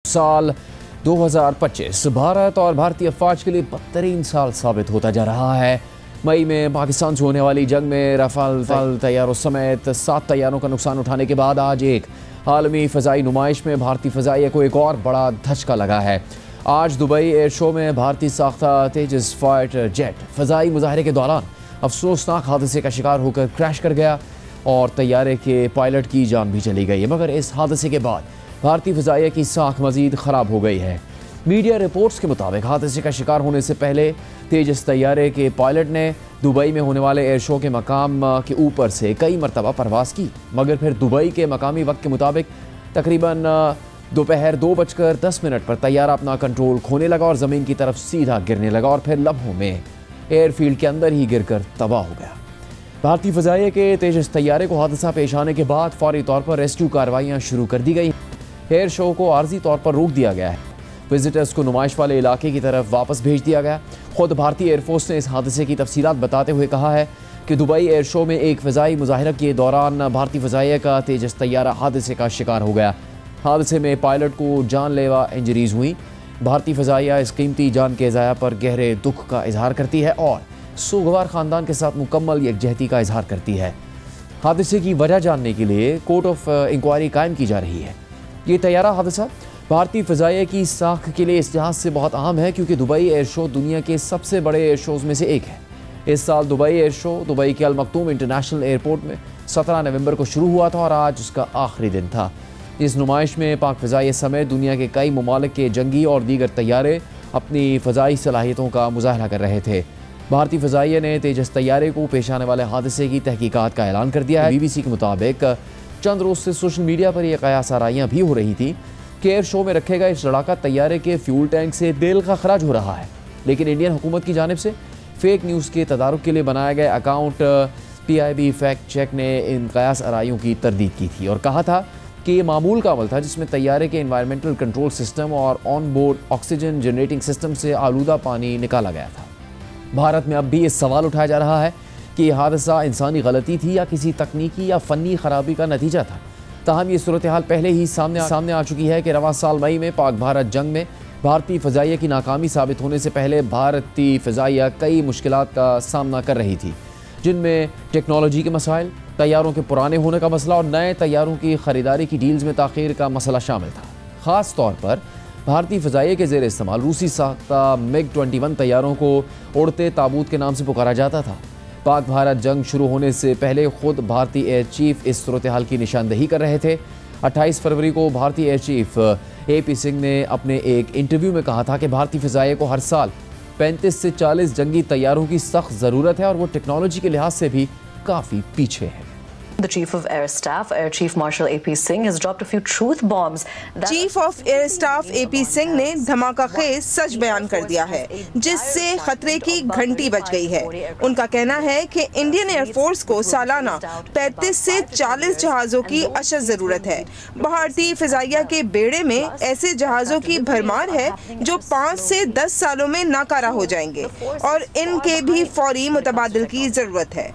साल 2025 भारत और भारतीय अफवाज के लिए बदतरीन साल साबित होता जा रहा है। मई में पाकिस्तान से होने वाली जंग में राफेल तैयारों समेत 7 तैयारों का नुकसान उठाने के बाद आज एक आलमी फ़ज़ाई नुमाइश में भारतीय फ़ज़ाइया को एक और बड़ा धचका लगा है। आज दुबई एयर शो में भारतीय साख्ता तेजस फाइटर जेट फ़ज़ाई मुजाहरे के दौरान अफसोसनाक हादसे का शिकार होकर क्रैश कर गया और तैयारे के पायलट की जान भी चली गई है। मगर इस हादसे के बाद भारतीय फ़ज़ाइया की साख मज़ीद ख़राब हो गई है। मीडिया रिपोर्ट्स के मुताबिक हादसे का शिकार होने से पहले तेजस तैयारे के पायलट ने दुबई में होने वाले एयर शो के मकाम के ऊपर से कई मरतबा परवाज़ की, मगर फिर दुबई के मकामी वक्त के मुताबिक तकरीबन दोपहर 2:10 पर तैयारा अपना कंट्रोल खोने लगा और ज़मीन की तरफ सीधा गिरने लगा और फिर लम्हों में एयरफील्ड के अंदर ही गिरकर तबाह हो गया। भारतीय फ़ज़ाइया के तेजस तैयारे को हादसा पेश आने के बाद फौरी तौर पर रेस्क्यू कार्रवाइयाँ शुरू कर दी गई। एयर शो को आर्जी तौर पर रोक दिया गया है। विजिटर्स को नुमाइश वाले इलाके की तरफ वापस भेज दिया गया। खुद भारतीय एयरफोर्स ने इस हादसे की तफसीलात बताते हुए कहा है कि दुबई एयर शो में एक फ़ज़ाई मुजाहरा के दौरान भारतीय फ़ज़ाइया का तेजस तैयारा हादसे का शिकार हो गया। हादसे में पायलट को जानलेवा इंजरीज़ हुई। भारतीय फ़ज़ाइया इस कीमती जान के ज़ाया पर गहरे दुख का इजहार करती है और सूगवार ख़ानदान के साथ मुकम्मल यकजहती का इजहार करती है। हादसे की वजह जानने के लिए कोर्ट ऑफ इंक्वायरी कायम की जा रही है। ये तैयारा हादसा भारतीय फ़ज़ाइया की साख के लिए इस जहाज़ से बहुत अहम है क्योंकि दुबई एयर शो दुनिया के सबसे बड़े एयर शोज़ में से एक है। इस साल दुबई एयर शो दुबई के अल मखतूम इंटरनेशनल एयरपोर्ट में 17 नवंबर को शुरू हुआ था और आज उसका आखिरी दिन था। इस नुमाइश में पाक फ़ज़ाइया समेत दुनिया के कई ममालिक के जंगी और दीगर तैयारे अपनी फ़ज़ाई सलाहियतों का मुज़ाहरा कर रहे थे। भारतीय फ़ज़ाइया ने तेजस तैयारे को पेश आने वाले हादसे की तहकीकात का ऐलान कर दिया है। BBC के मुताबिक चंद रोज़ से सोशल मीडिया पर यह कयास आराइयाँ भी हो रही थी कि एयर शो में रखे गए इस लड़ाका तैयारे के फ्यूल टैंक से तेल का खराज हो रहा है, लेकिन इंडियन हुकूमत की जानिब से फेक न्यूज़ के तदारुक के लिए बनाया गया अकाउंट PIB फैक्ट चेक ने इन कयास आराइयों की तरदीद की थी और कहा था कि ये मामूल का अमल था जिसमें तैयारे के एनवायरमेंटल कंट्रोल सिस्टम और on board oxygen generating system से आलूदा पानी निकाला गया था। भारत में अब भी ये सवाल उठाया जा रहा है कि यह हादसा इंसानी गलती थी या किसी तकनीकी या फ़नी खराबी का नतीजा था। ताहम ये सूरत हाल पहले ही सामने आ चुकी है कि रवां साल मई में पाक भारत जंग में भारतीय फ़ज़ाइया की नाकामी साबित होने से पहले भारतीय फ़ज़ाइया कई मुश्किलात का सामना कर रही थी, जिनमें टेक्नोलॉजी के मसाइल, तैयारों के पुराने होने का मसला और नए तैयारों की ख़रीदारी की डील्स में ताख़ीर का मसला शामिल था। ख़ास तौर पर भारतीय फ़ज़ाइया के ज़ेर इस्तेमाल रूसी साख्ता MiG-21 तैयारों को उड़ते ताबूत के नाम से पुकारा जाता था। पाक भारत जंग शुरू होने से पहले खुद भारतीय एयर चीफ इस सूरत हाल की निशानदही कर रहे थे। 28 फरवरी को भारतीय एयर चीफ AP सिंह ने अपने एक इंटरव्यू में कहा था कि भारतीय फ़ज़ाइया को हर साल 35 से 40 जंगी तैयारों की सख्त ज़रूरत है और वो टेक्नोलॉजी के लिहाज से भी काफ़ी पीछे है। The Chief of Air Staff, Air Chief Marshal AP Singh, has dropped a few truth bombs. Chief of Air Staff AP Singh ने धमाकाखेज सच बयान कर दिया है, जिससे खतरे की घंटी बज गई है। उनका कहना है कि इंडियन एयरफोर्स को सालाना 35 से 40 जहाज़ों की अशद ज़रूरत है। भारतीय फ़ज़ाइया के बेड़े में ऐसे जहाज़ों की भरमार है जो 5 से 10 सालों में नाकारा हो जाएंगे और इनके भी फौरी मुतबादिल की ज़रूरत है।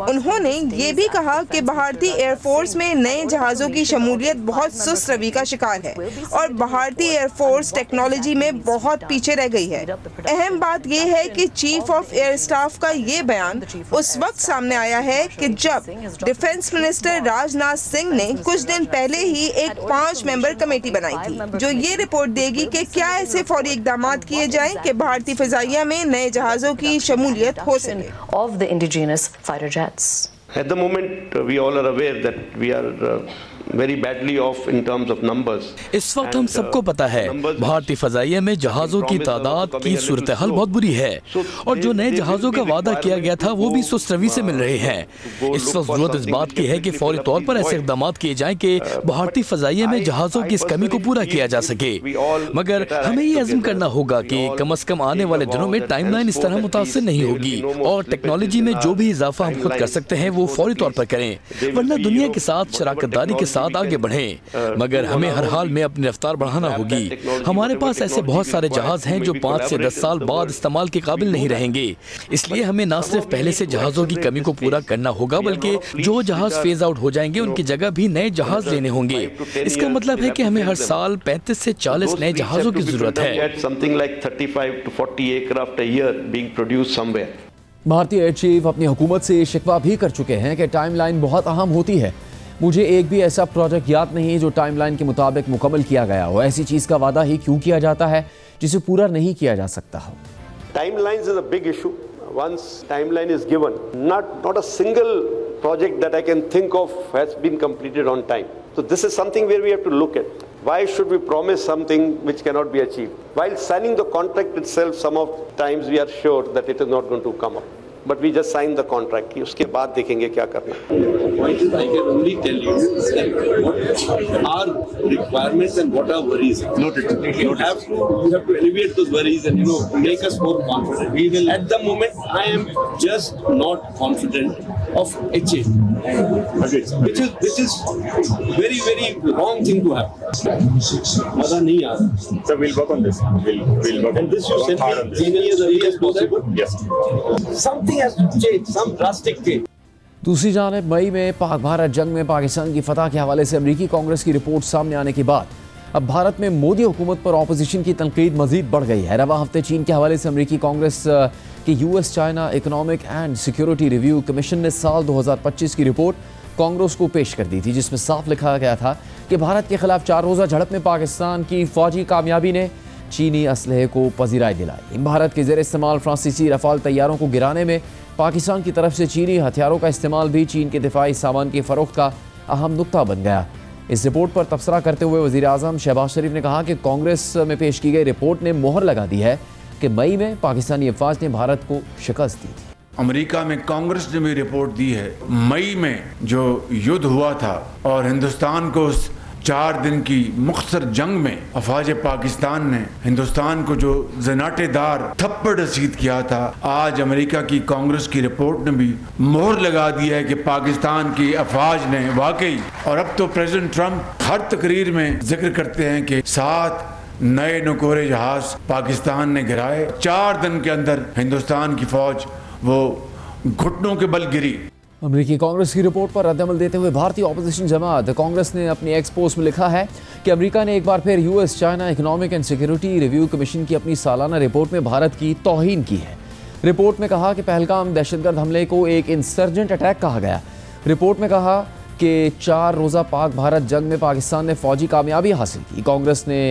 उन्होंने ये भी कहा कि भारतीय एयरफोर्स में नए जहाज़ों की शमूलियत बहुत सुस्त रवि का शिकार है और भारतीय एयरफोर्स टेक्नोलॉजी में बहुत पीछे रह गई है। अहम बात यह है कि चीफ ऑफ एयर स्टाफ का ये बयान उस वक्त सामने आया है कि जब डिफेंस मिनिस्टर राजनाथ सिंह ने कुछ दिन पहले ही एक 5 मेंबर कमेटी बनाई थी जो ये रिपोर्ट देगी कि क्या ऐसे फौरी इकदाम किए जाएं कि भारतीय फ़ज़ाइया में नए जहाज़ों की शमूलियत हो सके। At the moment, we all are aware that we are very badly off in terms of numbers. इस वक्त हम सबको पता है भारतीय फ़ज़ाइया में जहाज़ों की तादाद की सूरत हाल बहुत बुरी है और जो नए जहाज़ों का वादा किया गया था वो भी सुस्त रवि से मिल रहे हैं। इस वक्त ज़रूरत इस बात की है कि फौरी तौर पर ऐसे इक़दाम किए जाएं कि भारतीय फ़ज़ाइया में जहाज़ों की इस कमी को पूरा किया जा सके। मगर हमें ये अज़्म करना होगा कि कम से कम आने वाले दिनों में टाइमलाइन इस तरह मुतासिर नहीं होगी और टेक्नोलॉजी में जो भी इजाफा हम खुद कर सकते हैं वो फौरी तौर पर करें, वरना दुनिया के साथ शराकतदारी के साथ आगे बढ़ें, मगर हमें हर हाल में अपनी रफ्तार बढ़ाना होगी। हमारे पास ऐसे बहुत सारे जहाज हैं जो 5 से 10 साल बाद इस्तेमाल के काबिल नहीं रहेंगे। इसलिए हमें न सिर्फ पहले से जहाजों की कमी को पूरा करना होगा, बल्कि जो जहाज फेज आउट हो जाएंगे उनकी जगह भी नए जहाज लेने होंगे। इसका मतलब है कि हमें हर साल 35 से 40 नए जहाजों की जरूरत है। भारतीय एयर चीफ अपनी हुकूमत से शिकवा भी कर चुके हैं कि टाइमलाइन बहुत अहम होती है। मुझे एक भी ऐसा प्रोजेक्ट याद नहीं जो टाइमलाइन के मुताबिक मुकम्मल किया गया हो। ऐसी चीज़ का वादा ही क्यों किया जाता है जिसे पूरा नहीं किया जा सकता हो। Timelines is a big issue. Once timeline is given, not a single project that I can think of has been completed on time. So this is something where we have to look at. Why should we promise something which cannot be achieved? While signing the contract itself, some of times we are sure that it is not going to come up. But we just sign the contract. उसके बाद देखेंगे क्या करना। Point is, I can only tell you what are requirements and what are worries. Noted. You have to alleviate those worries and make us more confident. We will. At the moment, I am just not confident of a change, which is very very wrong thing to happen. मजा नहीं आ रहा. So we'll work on this. We'll work. And this you send me as early as possible. Yes. Something has to change. Some drastic change. दूसरी जानिब मई में पाक भारत जंग में पाकिस्तान की फतह के हवाले से अमरीकी कांग्रेस की रिपोर्ट सामने आने के बाद अब भारत में मोदी हुकूमत पर ऑपोजिशन की तनकीद मजीद बढ़ गई है। रवा हफ्ते चीन के हवाले से अमरीकी कांग्रेस की US China economic and security review commission ने साल 2025 की रिपोर्ट कांग्रेस को पेश कर दी थी, जिसमें साफ लिखा गया था कि भारत के खिलाफ 4 रोज़ा झड़प में पाकिस्तान की फौजी कामयाबी ने चीनी असलहे को पजीराई दिलाई। भारत के ज़ेर इस्तेमाल फ्रांसीसी रफाल तैयारों को गिराने में पाकिस्तान की तरफ से चीनी हथियारों का इस्तेमाल भी चीन के दिफाई सामान की फ़रोख्त का अहम नुक्ता बन गया। इस रिपोर्ट पर तबसरा करते हुए वज़ीर आज़म शहबाज शरीफ ने कहा कि कांग्रेस में पेश की गई रिपोर्ट ने मोहर लगा दी है कि मई में पाकिस्तानी अफवाज ने भारत को शिकस्त दी थी। अमेरिका में कांग्रेस ने भी रिपोर्ट दी है, मई में जो युद्ध हुआ था और हिंदुस्तान को उस 4 दिन की मुख्तसर जंग में अफवाज पाकिस्तान ने हिंदुस्तान को जो जनाटेदार थप्पड़ रसीद किया था, आज अमेरिका की कांग्रेस की रिपोर्ट ने भी मोहर लगा दी है कि पाकिस्तान की अफवाज ने वाकई, और अब तो प्रेसिडेंट ट्रंप हर तकरीर में जिक्र करते हैं कि 7 नए नुकोरे जहाज पाकिस्तान ने गिराए। 4 दिन के अंदर हिंदुस्तान की फौज वो घुटनों के बल गिरी। अमरीकी कांग्रेस की रिपोर्ट पर रद्दअमल देते हुए भारतीय ऑपोजिशन जमात कांग्रेस ने अपनी एक्स पोस्ट में लिखा है कि अमेरिका ने एक बार फिर US China economic and security review commission की अपनी सालाना रिपोर्ट में भारत की तौहीन की है। रिपोर्ट में कहा कि पहलगाम दहशतगर्द हमले को एक इंसर्जेंट अटैक कहा गया। रिपोर्ट में कहा कि 4 रोज़ा पाक भारत जंग में पाकिस्तान ने फौजी कामयाबी हासिल की। कांग्रेस ने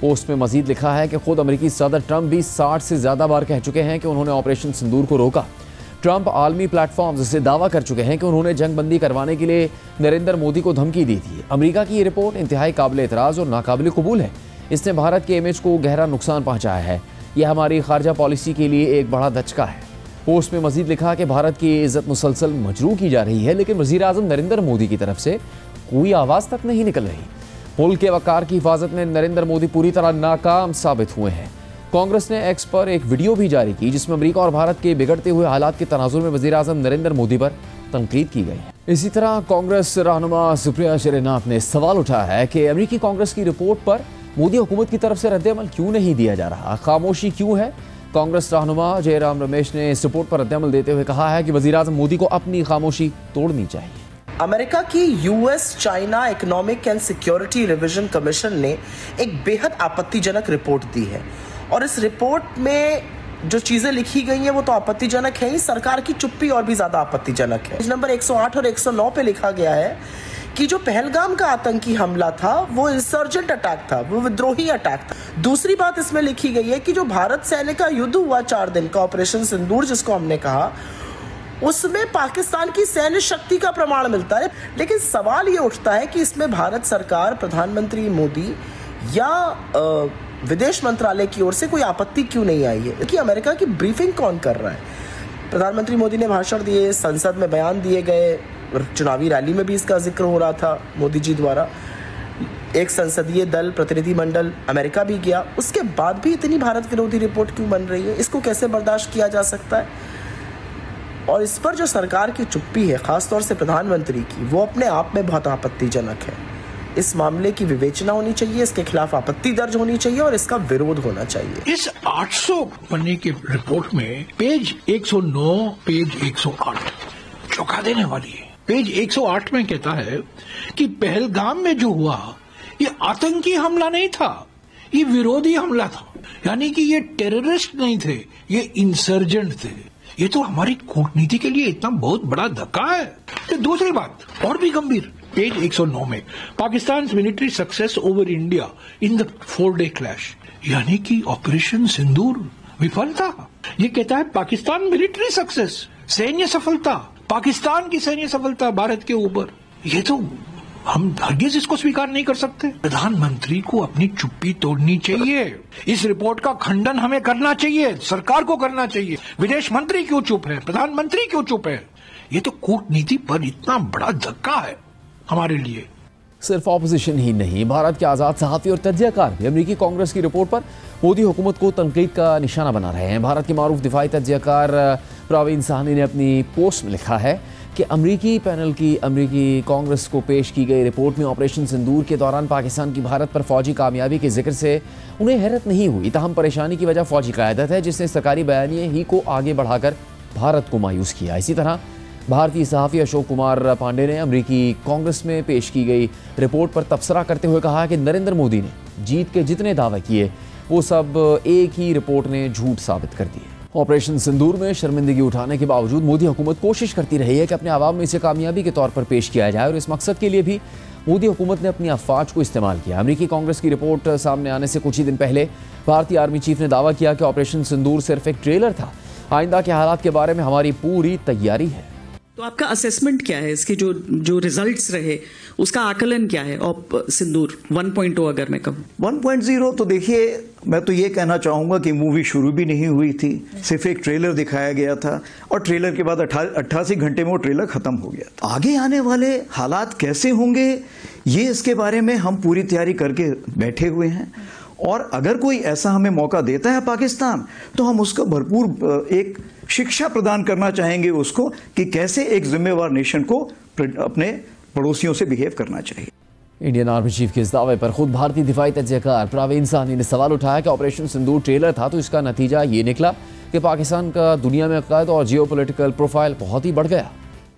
पोस्ट में मजीद लिखा है कि खुद अमेरिकी सदर ट्रंप भी 60 से ज़्यादा बार कह चुके हैं कि उन्होंने ऑपरेशन सिंदूर को रोका। ट्रंप आलमी प्लेटफॉर्म से दावा कर चुके हैं कि उन्होंने जंगबंदी करवाने के लिए नरेंद्र मोदी को धमकी दी थी। अमेरिका की ये रिपोर्ट इंतहाई काबिल एतराज़ और नाकाबिल कबूल है। इसने भारत के इमेज को गहरा नुकसान पहुंचाया है। यह हमारी खारजा पॉलिसी के लिए एक बड़ा धचका है। पोस्ट में मजीद लिखा कि भारत की इज्जत मुसलसल मजरूह की जा रही है, लेकिन वज़ीर आज़म नरेंद्र मोदी की तरफ से कोई आवाज़ तक नहीं निकल रही। मुल्क के वक़ार की हिफाजत में नरेंद्र मोदी पूरी तरह नाकाम साबित हुए हैं। कांग्रेस ने एक्स पर एक वीडियो भी जारी की जिसमें अमेरिका और भारत के बिगड़ते हुए हालात के तनाजुर में वज़ीर आज़म नरेंद्र मोदी पर तनकीद की गई है। इसी तरह कांग्रेस रहनुमा सुप्रिया श्रीनाथ ने सवाल उठाया है कि अमेरिकी कांग्रेस की रिपोर्ट पर मोदी हुकूमत की तरफ से रद्दअमल क्यों नहीं दिया जा रहा, खामोशी क्यों है। कांग्रेस रहनुमा जयराम रमेश ने इस रिपोर्ट पर रद्दअमल देते हुए कहा है कि वज़ीर आज़म मोदी को अपनी खामोशी तोड़नी चाहिए। अमेरिका की US China economic and security revision commission ने एक बेहद आपत्तिजनक रिपोर्ट दी है और इस रिपोर्ट में जो चीजें लिखी गई हैं वो तो आपत्तिजनक है ही, सरकार की चुप्पी और भी ज्यादा आपत्तिजनक है। नंबर 108 और 109 पे लिखा गया है कि जो पहलगाम का आतंकी हमला था वो इंसर्जेंट अटैक था, वो विद्रोही अटैक था। दूसरी बात इसमें लिखी गई है कि जो भारत सैन्य का युद्ध हुआ 4 दिन का ऑपरेशन सिंदूर जिसको हमने कहा, उसमें पाकिस्तान की सैन्य शक्ति का प्रमाण मिलता है। लेकिन सवाल ये उठता है कि इसमें भारत सरकार, प्रधानमंत्री मोदी या विदेश मंत्रालय की ओर से कोई आपत्ति क्यों नहीं आई है कि अमेरिका की ब्रीफिंग कौन कर रहा है। प्रधानमंत्री मोदी ने भाषण दिए, संसद में बयान दिए गए, चुनावी रैली में भी इसका जिक्र हो रहा था मोदी जी द्वारा। एक संसदीय दल प्रतिनिधिमंडल अमेरिका भी गया, उसके बाद भी इतनी भारत विरोधी रिपोर्ट क्यों बन रही है, इसको कैसे बर्दाश्त किया जा सकता है। और इस पर जो सरकार की चुप्पी है, खासतौर से प्रधानमंत्री की, वो अपने आप में बहुत आपत्तिजनक है। इस मामले की विवेचना होनी चाहिए, इसके खिलाफ आपत्ति दर्ज होनी चाहिए और इसका विरोध होना चाहिए। इस 800 पन्ने की रिपोर्ट में पेज 109, पेज 108 चौंका देने वाली है। पेज 108 में कहता है कि पहलगाम में जो हुआ ये आतंकी हमला नहीं था, ये विरोधी हमला था, यानी कि ये टेररिस्ट नहीं थे, ये इंसर्जेंट थे। ये तो हमारी कूटनीति के लिए इतना बहुत बड़ा धक्का है। तो दूसरी बात और भी गंभीर, पेज 109 में Pakistan military success over India in the 4-day clash, यानी कि ऑपरेशन सिंदूर विफल था। ये कहता है पाकिस्तान मिलिट्री सक्सेस, सैन्य सफलता, पाकिस्तान की सैन्य सफलता भारत के ऊपर। ये तो हम हरगिज इसको स्वीकार नहीं कर सकते। प्रधानमंत्री को अपनी चुप्पी तोड़नी चाहिए। इस रिपोर्ट का खंडन हमें करना चाहिए, सरकार को करना चाहिए। विदेश मंत्री क्यों चुप है, प्रधानमंत्री क्यों चुप है? ये तो कूटनीति पर इतना बड़ा धक्का है हमारे लिए। सिर्फ ऑपोजिशन ही नहीं, भारत के आज़ाद सहाफ़ी और तज्ज़ियाकार भी अमेरिकी कांग्रेस की रिपोर्ट पर मोदी हुकूमत को तनकीद का निशाना बना रहे हैं। भारत के मारूफ दिफाई तज्ज़ियाकार प्रवीण साहनी ने अपनी पोस्ट में लिखा है कि अमेरिकी पैनल की अमेरिकी कांग्रेस को पेश की गई रिपोर्ट में ऑपरेशन सिंदूर के दौरान पाकिस्तान की भारत पर फौजी कामयाबी के जिक्र से उन्हें हैरत नहीं हुई। ताहम परेशानी की वजह फौजी क़यादत है, जिसने सरकारी बयानिए ही को आगे बढ़ाकर भारत को मायूस किया। इसी तरह भारतीय सहाफ़ी अशोक कुमार पांडे ने अमेरिकी कांग्रेस में पेश की गई रिपोर्ट पर तबसरा करते हुए कहा कि नरेंद्र मोदी ने जीत के जितने दावे किए वो सब एक ही रिपोर्ट ने झूठ साबित कर दिए। ऑपरेशन सिंदूर में शर्मिंदगी उठाने के बावजूद मोदी हुकूमत कोशिश करती रही है कि अपने आवाम में इसे कामयाबी के तौर पर पेश किया जाए, और इस मकसद के लिए भी मोदी हुकूमत ने अपनी अफवाज को इस्तेमाल किया। अमेरिकी कांग्रेस की रिपोर्ट सामने आने से कुछ ही दिन पहले भारतीय आर्मी चीफ ने दावा किया कि ऑपरेशन सिंदूर सिर्फ एक ट्रेलर था, आइंदा के हालात के बारे में हमारी पूरी तैयारी है। तो आपका असेसमेंट क्या है, इसके जो रिजल्ट्स रहे उसका आकलन क्या है? ऑप सिंदूर 1.0 अगर मैं कहूँ 1.0 तो देखिए, मैं तो ये कहना चाहूँगा कि मूवी शुरू भी नहीं हुई थी, सिर्फ एक ट्रेलर दिखाया गया था और ट्रेलर के बाद 88 घंटे में वो ट्रेलर ख़त्म हो गया था। आगे आने वाले हालात कैसे होंगे ये इसके बारे में हम पूरी तैयारी करके बैठे हुए हैं, और अगर कोई ऐसा हमें मौका देता है पाकिस्तान तो हम उसका भरपूर एक शिक्षा प्रदान करना चाहेंगे उसको कि कैसे एक जिम्मेवार नेशन को अपने पड़ोसियों से बिहेव करना चाहिए। इंडियन आर्मी चीफ के इस दावे पर खुद भारतीय दिफाई तज्ज़ियाकार प्रवीण साहनी ने सवाल उठाया कि ऑपरेशन सिंदूर ट्रेलर था तो इसका नतीजा ये निकला कि पाकिस्तान का दुनिया में क़द और जियोपॉलिटिकल प्रोफाइल बहुत ही बढ़ गया।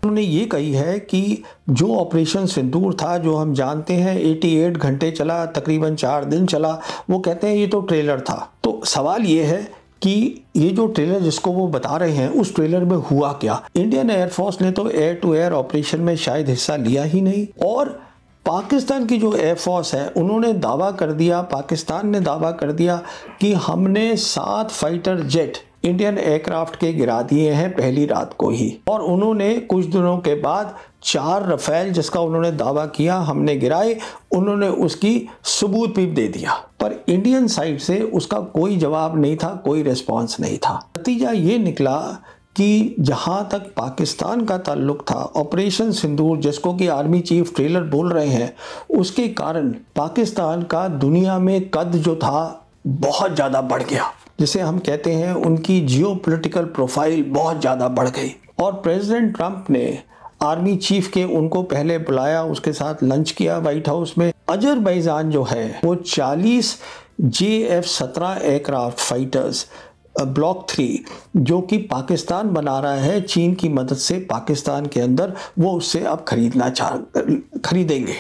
उन्होंने ये कही है कि जो ऑपरेशन सिंदूर था, जो हम जानते हैं 88 घंटे चला, तकरीबन 4 दिन चला, वो कहते हैं ये तो ट्रेलर था। तो सवाल ये है कि ये जो ट्रेलर जिसको वो बता रहे हैं उस ट्रेलर में हुआ क्या? इंडियन एयरफोर्स ने तो एयर टू एयर ऑपरेशन में शायद हिस्सा लिया ही नहीं, और पाकिस्तान की जो एयरफोर्स है उन्होंने दावा कर दिया, पाकिस्तान ने दावा कर दिया कि हमने 7 फाइटर जेट इंडियन एयरक्राफ्ट के गिरा दिए हैं पहली रात को ही, और उन्होंने कुछ दिनों के बाद 4 रफेल जिसका उन्होंने दावा किया हमने गिराए, उन्होंने उसकी सबूत भी दे दिया, पर इंडियन साइड से उसका कोई जवाब नहीं था, कोई रिस्पांस नहीं था। नतीजा ये निकला कि जहां तक पाकिस्तान का ताल्लुक था, ऑपरेशन सिंदूर जिसको कि आर्मी चीफ ट्रेलर बोल रहे हैं, उसके कारण पाकिस्तान का दुनिया में कद जो था बहुत ज़्यादा बढ़ गया, जिसे हम कहते हैं उनकी जियोपॉलिटिकल प्रोफाइल बहुत ज़्यादा बढ़ गई। और प्रेसिडेंट ट्रंप ने आर्मी चीफ के उनको पहले बुलाया, उसके साथ लंच किया व्हाइट हाउस में। अजरबैजान जो है वो 40 JF-17 एयरक्राफ्ट फाइटर्स ब्लॉक 3 जो कि पाकिस्तान बना रहा है चीन की मदद से पाकिस्तान के अंदर, वो उससे अब खरीदेंगे।